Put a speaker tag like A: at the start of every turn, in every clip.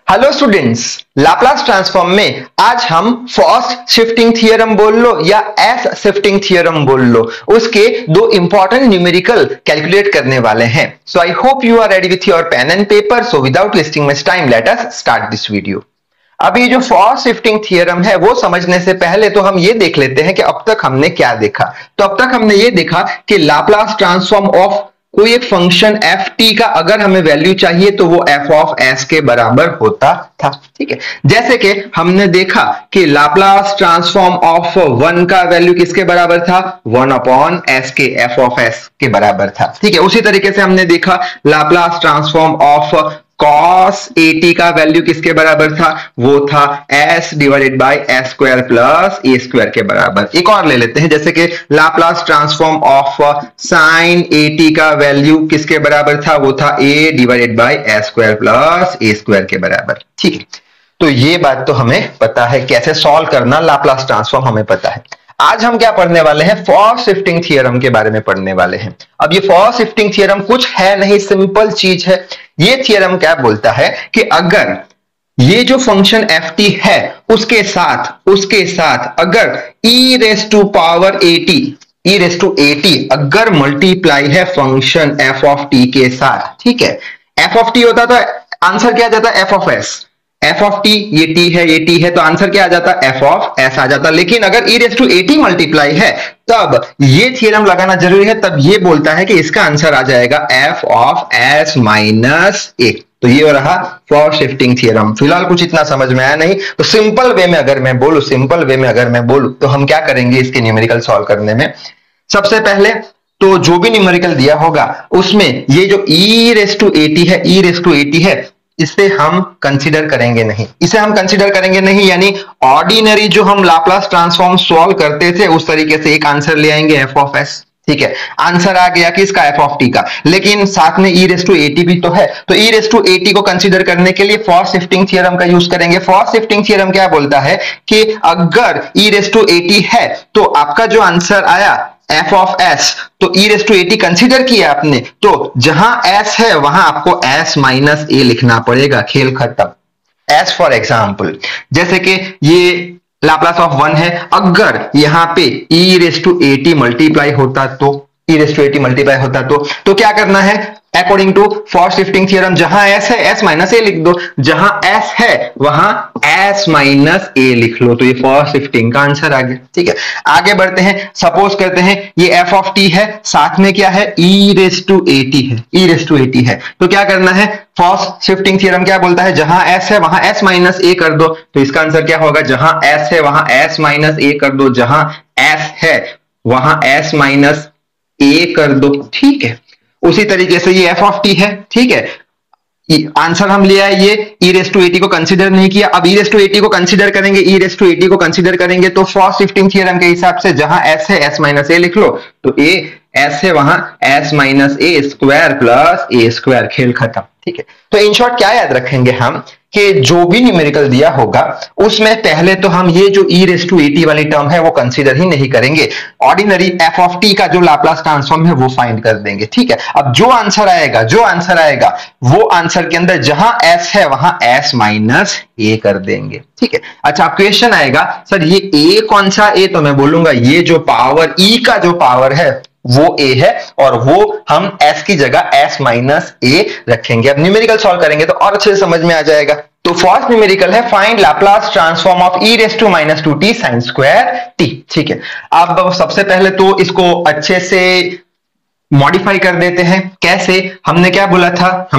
A: Hello students, Laplace transform में आज हम फर्स्ट शिफ्टिंग थ्योरम बोल लो या एस शिफ्टिंग थ्योरम बोल लो, उसके दो इंपॉर्टेंट न्यूमेरिकल कैलकुलेट करने वाले हैं। So I hope you are ready with your pen and paper. So without wasting much time let us start this video. अब ये जो फर्स्ट शिफ्टिंग थ्योरम है वो समझने से पहले तो हम ये देख लेते हैं कि अब तक हमने क्या देखा। तो अब तक हमने ये देखा कि लाप्लास ट्रांसफॉर्म ऑफ कोई एक फंक्शन एफ टी का अगर हमें वैल्यू चाहिए तो वो एफ ऑफ एस के बराबर होता था। ठीक है, जैसे कि हमने देखा कि लाप्लास ट्रांसफॉर्म ऑफ वन का वैल्यू किसके बराबर था, वन अपॉन एस के, एफ ऑफ एस के बराबर था। ठीक है, उसी तरीके से हमने देखा Laplace transform of cos AT का वैल्यू किसके बराबर था, वो था s divided by S square plus A square के बराबर। एक और ले लेते हैं, जैसे कि Laplace transform of sin AT का वैल्यू किसके बराबर था, वो था a divided by S square plus A square के बराबर। ठीक है, तो ये बात तो हमें पता है, कैसे सॉल्व करना लाप्लास ट्रांसफॉर्म हमें पता है। आज हम क्या पढ़ने वाले हैं, फर्स्ट शिफ्टिंग थ्योरम के बारे में पढ़ने वाले हैं। अब ये फर्स्ट शिफ्टिंग थ्योरम कुछ है नहीं, सिंपल चीज है। ये थ्योरम क्या बोलता है कि अगर ये जो फंक्शन एफ टी है उसके साथ अगर ई रेस टू पावर एटी अगर मल्टीप्लाई है फंक्शन एफ ऑफ टी के साथ, ठीक है, एफ ऑफ टी होता तो आंसर क्या आ जाता, F of S. F of T ये टी है तो आंसर क्या आ जाता, एफ ऑफ एस आ जाता। लेकिन अगर ई रेस टू एटी मल्टीप्लाई है तब ये थ्योरम लगाना जरूरी है, तब ये बोलता है कि इसका आंसर आ जाएगा एफ ऑफ एस माइनस ए। तो ये रहा फर्स्ट शिफ्टिंग थ्योरम। फिलहाल कुछ इतना समझ में आया नहीं, तो सिंपल वे में अगर मैं बोलूं तो हम क्या करेंगे इसके न्यूमेरिकल सॉल्व करने में। सबसे पहले तो जो भी न्यूमेरिकल दिया होगा उसमें ये जो ई रेस टू एटी है इसे हम कंसीडर करेंगे नहीं, यानी ऑर्डिनरी जो हम लाप्लास ट्रांसफॉर्म सॉल्व करते थे उस तरीके से एक आंसर ले आएंगे एफ ऑफ एस। ठीक है, आंसर आ गया किसका, एफ ऑफ टी का, लेकिन साथ में ई रेस टू एटी भी तो है, तो ई रेस टू एटी को कंसीडर करने के लिए फर्स्ट शिफ्टिंग थ्योरम का यूज करेंगे। फर्स्ट शिफ्टिंग थ्योरम क्या बोलता है कि अगर ई रेस टू एटी है तो आपका जो आंसर आया एफ ऑफ एस, तो e raise to a t consider किया आपने, तो जहां एस है वहां आपको एस माइनस ए लिखना पड़ेगा, खेल खत्म। एस फॉर एग्जाम्पल, जैसे कि ये लाप्लास ऑफ वन है, अगर यहां पे e raise to a t multiply होता तो क्या करना है, according to first shifting theorem, जहां एस है एस माइनस ए लिख दो, जहां एस है वहां एस माइनस ए लिख लो, तो ये फर्स्ट शिफ्टिंग का आंसर आ गया। ठीक है, आगे बढ़ते हैं। सपोज करते हैं ये एफ ऑफ टी है, साथ में क्या है, ई रेस टू एटी है, तो क्या करना है, फर्स्ट शिफ्टिंग थ्योरम क्या बोलता है, जहां एस है वहां एस माइनस ए कर दो, तो इसका आंसर क्या होगा, जहां एस है वहां एस माइनस ए कर दो, जहां एस है वहां एस माइनस ए कर दो। ठीक है, उसी तरीके से ये एफ ऑफ टी है, ठीक है, आंसर हम लिया है, ये ई रेस टू एटी को कंसीडर नहीं किया, अब ई रेस टू एटी को कंसीडर करेंगे, तो फर्स्ट शिफ्टिंग थ्योरम के हिसाब से जहां एस है एस माइनस ए लिख लो, तो ए एस है वहां एस माइनस ए स्क्वायर प्लस ए स्क्वायर, खेल खत्म। ठीक है, तो इन शॉर्ट क्या याद रखेंगे हम कि जो भी न्यूमेरिकल दिया होगा उसमें पहले तो हम ये जो ई रेस टू एटी वाली टर्म है वो कंसीडर ही नहीं करेंगे, ऑर्डिनरी एफ ऑफ टी का जो लाप्लास ट्रांसफॉर्म है वो फाइंड कर देंगे। ठीक है, अब जो आंसर आएगा वो आंसर के अंदर जहां एस है वहां एस माइनस ए कर देंगे। ठीक है, अच्छा क्वेश्चन आएगा, सर ये ए कौन सा ए, तो मैं बोलूंगा ये जो पावर ई का जो पावर है वो ए है और वो हम s की जगह s माइनस ए रखेंगे। अब न्यूमेरिकल सॉल्व करेंगे तो और अच्छे से समझ में आ जाएगा। तो फर्स्ट न्यूमेरिकल है find Laplace transform of e raise to minus two t sine square t. ठीक है, अब सबसे पहले तो इसको अच्छे से मॉडिफाई कर देते हैं। कैसे, हमने क्या बोला था,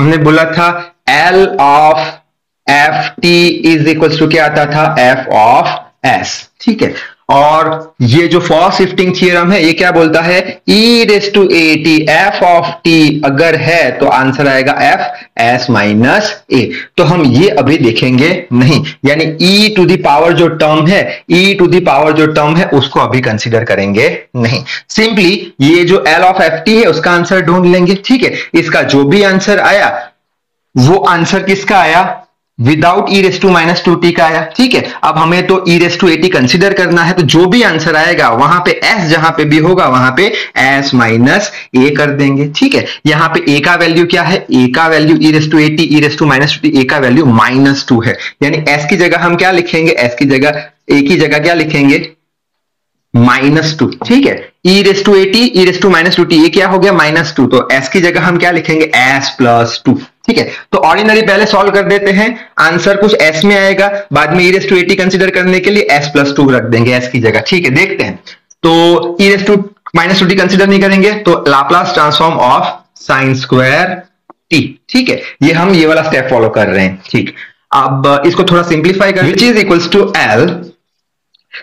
A: L of f t is equal to क्या आता था, एफ ऑफ एस। ठीक है, और ये जो फर्स्ट शिफ्टिंग थ्योरम है ये क्या बोलता है, e raise to at f of t अगर है तो आंसर आएगा एफ एस माइनस ए। तो हम ये अभी देखेंगे नहीं, यानी ई टू द पावर जो टर्म है उसको अभी कंसीडर करेंगे नहीं, सिंपली ये जो एल ऑफ एफ टी है उसका आंसर ढूंढ लेंगे। ठीक है, इसका जो भी आंसर आया वो आंसर किसका आया, without e raise to minus two t का आया, ठीक है। अब हमें तो e raise to a t consider करना है, तो जो भी आंसर आएगा वहां पे एस जहां पे भी होगा वहां पे एस माइनस ए कर देंगे, ठीक है। यहां पे ए का वैल्यू क्या है, ए का value e raise to at, e raise to minus two t, a का वैल्यू माइनस टू है, यानी एस की जगह हम क्या लिखेंगे, एस की जगह ए की जगह क्या लिखेंगे, माइनस टू, ठीक है। E raise to at, e raise to minus two t, ये क्या हो गया माइनस टू, तो एस की जगह हम क्या लिखेंगे, एस प्लस टू, ठीक है। तो ऑर्डिनरी पहले सॉल्व कर देते हैं, आंसर कुछ एस में आएगा, बाद में ई रेस टू एटी कंसिडर करने के लिए एस प्लस टू रख देंगे एस की जगह, ठीक है। देखते हैं, तो e raise to minus two t consider नहीं करेंगे, तो Laplace transform of sine square t, ठीक है। ये वाला स्टेप फॉलो कर रहे हैं, ठीक। अब इसको थोड़ा सिंप्लीफाई कर, which is equals to L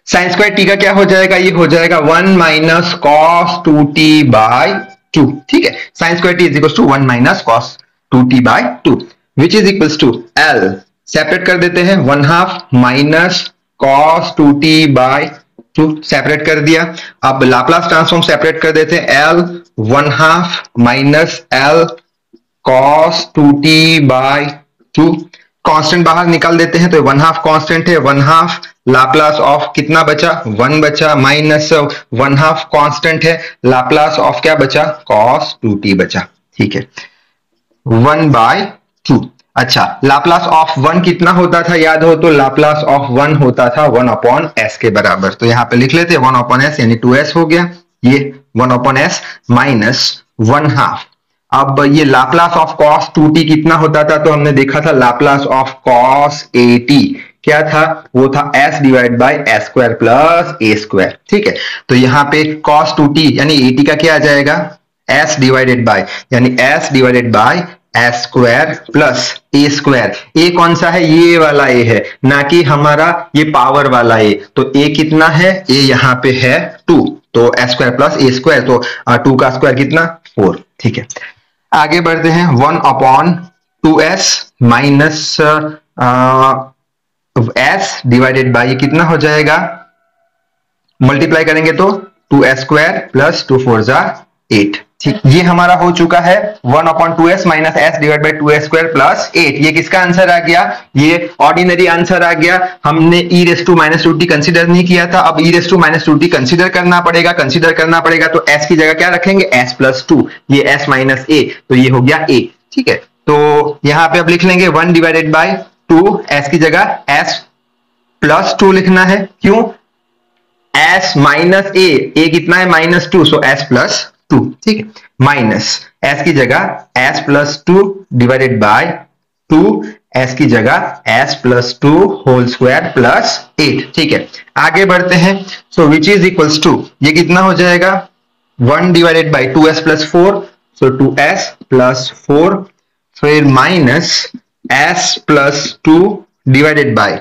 A: sine square t का क्या हो जाएगा, ये हो जाएगा 1 माइनस कॉस 2t बाय 2, ठीक है। Sine square t is equals to 1 minus cos 2t by 2, which is equals to L separate कर देते हैं, 1/2 minus cos 2t by 2 separate कर दिया। अब लाप्लास ट्रांसफॉर्म सेपरेट कर देते हैं, L 1/2 minus L cos 2t by 2, constant बाहर निकाल देते हैं, तो 1/2 कांस्टेंट है, 1/2 लाप्लास ऑफ कितना बचा, 1 बचा, माइनस 1/2 कांस्टेंट है, लाप्लास ऑफ क्या बचा, cos 2t बचा, ठीक है, 1/2। अच्छा, लाप्लास ऑफ 1 कितना होता था, याद हो तो लाप्लास ऑफ 1 होता था 1/s के बराबर, तो यहां पे लिख लेते हैं 1/s यानी 2s हो गया, ये 1/s माइनस 1/2। अब ये लाप्लास ऑफ cos 2t कितना होता था, तो हमने देखा था लाप्लास ऑफ cos at क्या था, वो था s divide by s square plus a square, ठीक है। तो यहाँ पे cos 2t यानी at का क्या आ जाएगा, s डिवाइडेड बाय, यानी s divided by s square plus a square. a कौन सा है, ये वाला a है, ना कि हमारा ये पावर वाला a, तो a कितना है, a यहाँ पे है 2, तो s square plus a square, तो 2 का स्क्वायर कितना 4, ठीक है। आगे बढ़ते हैं, 1/2s minus s divided bye कितना हो जाएगा, मल्टीप्लाई करेंगे तो 2s स्क्वायर प्लस 2 4 जा 8, ठीक। ये हमारा हो चुका है 1/2s minus s divide by 2s square plus 8। ये किसका आंसर आ गया, ये ऑर्डिनरी आंसर आ गया। हमने e raise to minus two t consider नहीं किया था, अब e raise to minus two t consider करना पड़ेगा, तो s की जगह क्या रखेंगे, s प्लस 2, ये s माइनस a, तो ये हो गया a, ठीक है। तो यहां पे अब लिख लेंगे 1 डिवाइडेड बाय 2, s की जगह s प्लस 2 लिखना है, क्यों, s माइनस a कितना है -2, सो s प्लस 2, ठीक है, माइनस s की जगह s plus 2 divided by 2, s की जगह s plus 2 whole square plus 8, ठीक है। आगे बढ़ते हैं, so which is equals to, ये कितना हो जाएगा 1 डिवाइडेड बाय 2s प्लस 4, सो 2s प्लस 4, फिर minus s plus 2 divided by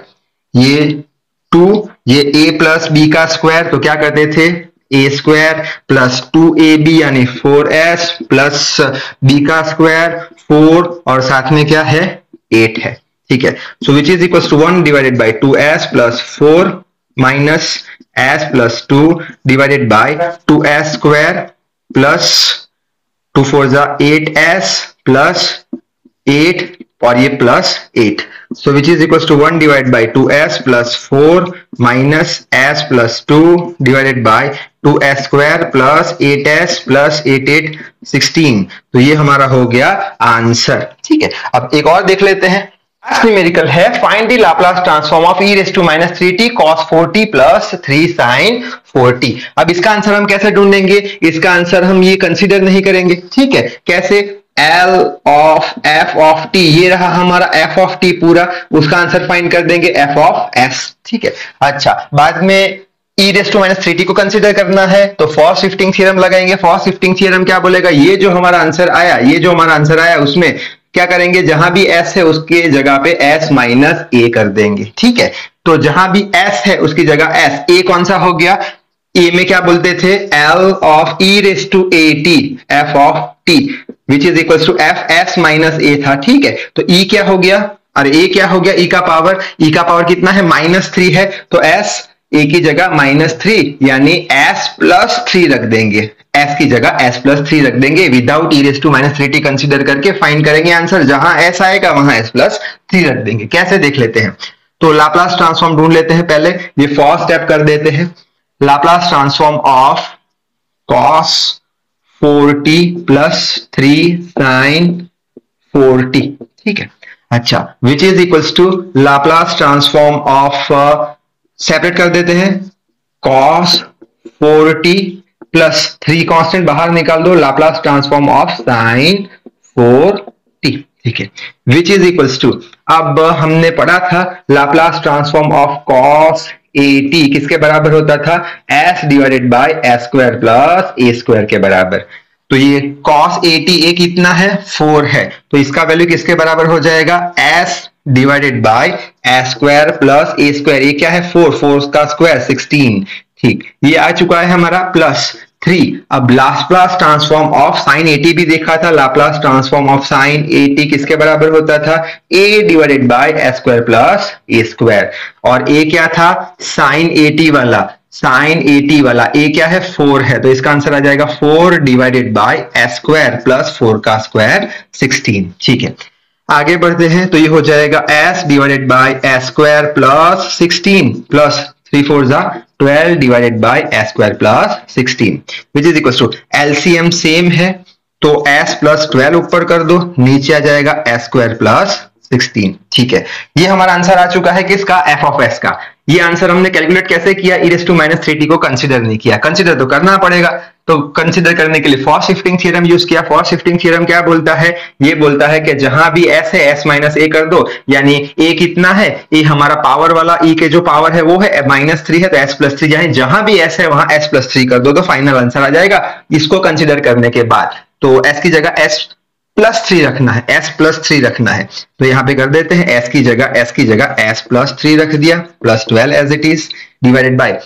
A: ये 2, ये a प्लस b का स्क्वायर, तो क्या करते थे a स्क्वायर प्लस 2ab यानी 4s प्लस b का स्क्वायर 4 और साथ में क्या है 8 है, ठीक है। So which is equal to 1 divided by 2s plus 4 minus s plus 2 divided by 2s square plus 2 4 जा 8s प्लस 8 और ये plus 8, so which is equal to 1 divide by 2s plus 4 minus s plus 2 divided by 2s square plus 8s plus 8 8 16, तो ये हमारा हो गया answer, ठीक है। अब एक और देख लेते हैं, न्यूमेरिकल है, find the Laplace transform of e raise to minus 3t cos 4t plus 3 sin 4t। अब इसका आंसर हम कैसे ढूंढेंगे, इसका आंसर हम ये कंसीडर नहीं करेंगे, ठीक है। कैसे, L of f of t, ये रहा हमारा f ऑफ t पूरा, उसका आंसर फाइंड कर देंगे f ऑफ s, ठीक है। अच्छा, बाद में e raise to minus 3t को कंसीडर करना है, तो फॉर शिफ्टिंग थ्योरम लगाएंगे। फॉर शिफ्टिंग थ्योरम क्या बोलेगा, ये जो हमारा आंसर आया, उसमें क्या करेंगे, जहां भी s है उसके जगह पे s माइनस a कर देंगे, ठीक है। तो जहां भी s है उसकी जगह s, a कौन सा हो गया, a में क्या बोलते थे, L of e raise to at f of t which is equal to f s minus a था, ठीक है। तो e क्या हो गया, अरे a क्या हो गया, e का पावर कितना है -3 है, तो s ए की जगह -3 यानी s प्लस 3 रख देंगे, s की जगह s प्लस 3 रख देंगे without e raise to -3t consider करके फाइंड करेंगे आंसर, जहां s आएगा वहां s प्लस 3 रख देंगे। कैसे देख लेते हैं, तो लाप्लास ट्रांसफॉर्म ढूंढ लेते हैं। पहले ये फर्स्ट स्टेप कर देते हैं, Laplace transform of cos 4t plus 3 sin 4t, ठीक है। अच्छा, which is equals to Laplace transform of, separate कर देते हैं, cos 4t प्लस 3 कांस्टेंट बाहर निकाल दो, Laplace transform of sin 4t, ठीक है। विच इज इक्वल्स टू, अब हमने पढ़ा था Laplace transform of cos at किसके बराबर होता था, s divided by s square plus a square के बराबर। तो ये cos at a कितना है, 4 है, तो इसका वैल्यू किसके बराबर हो जाएगा, s divided by s square plus a square. ये क्या है, 4 का स्क्वायर 16, ठीक। ये आ चुका है हमारा प्लस 3। अब Laplace transform of sin at भी देखा था, Laplace transform of sin at किसके बराबर होता था, a divided by s square plus a square, और a क्या था, sin at वाला, sin at वाला a क्या है, 4 है, तो इसका आंसर आ जाएगा 4 divided by s square plus 4 का स्क्वायर 16, ठीक है। आगे बढ़ते हैं, तो ये हो जाएगा s divided by s square plus 16 plus 3 4 जा 12 divided by s square plus 16, which is equal to, LCM same है तो s प्लस 12 ऊपर कर दो, नीचे आ जाएगा s स्क्वायर प्लस 16, ठीक है। ये हमारा आंसर आ चुका है किसका, f ऑफ s का। ये आंसर हमने कैलकुलेट कैसे किया, e रेज़ टू -3t को कंसीडर नहीं किया, कंसीडर तो करना पड़ेगा, तो कंसीडर करने के लिए फॉर्स शिफ्टिंग थ्योरम यूज किया। फॉर्स शिफ्टिंग थ्योरम क्या बोलता है, ये बोलता है कि जहां भी s है s माइनस a कर दो, यानी a कितना है, a हमारा पावर वाला, e के जो पावर है वो है -3 है, तो s प्लस 3, यानी जहां भी s है वहां s प्लस 3 कर दो, तो फाइनल आंसर आ जाएगा इसको कंसीडर करने के बाद। तो s की जगह s प्लस 3 रखना है, s प्लस 3 रखना है, तो यहां पे कर देते हैं, s की जगह s प्लस 3 रख दिया, plus 12 as it is, divided by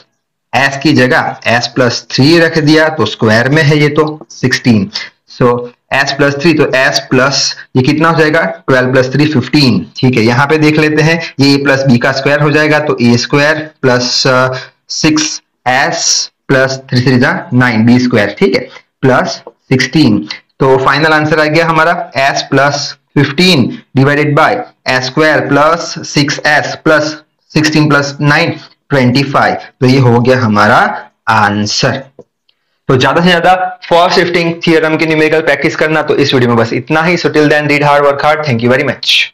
A: s की जगह s प्लस 3 रख दिया, तो स्क्वायर में है ये तो 16, सो s प्लस 3, तो s प्लस ये कितना हो जाएगा, 12 प्लस 3 15, ठीक है। यहाँ पे देख लेते हैं, ये a प्लस b का स्क्वायर हो जाएगा, तो a square plus 6s plus 3 3 9 b square, ठीक है, प्लस 16, तो फाइनल आंसर आ गया हमारा s plus 15 divided by s square plus 6s plus 16 plus 9 25, तो ये हो गया हमारा आंसर। तो ज्यादा से ज्यादा फॉर्स शिफ्टिंग थ्योरम की न्यूमेरिकल प्रैक्टिस करना। तो इस वीडियो में बस इतना ही। So till then read hard, work hard. Thank you very much.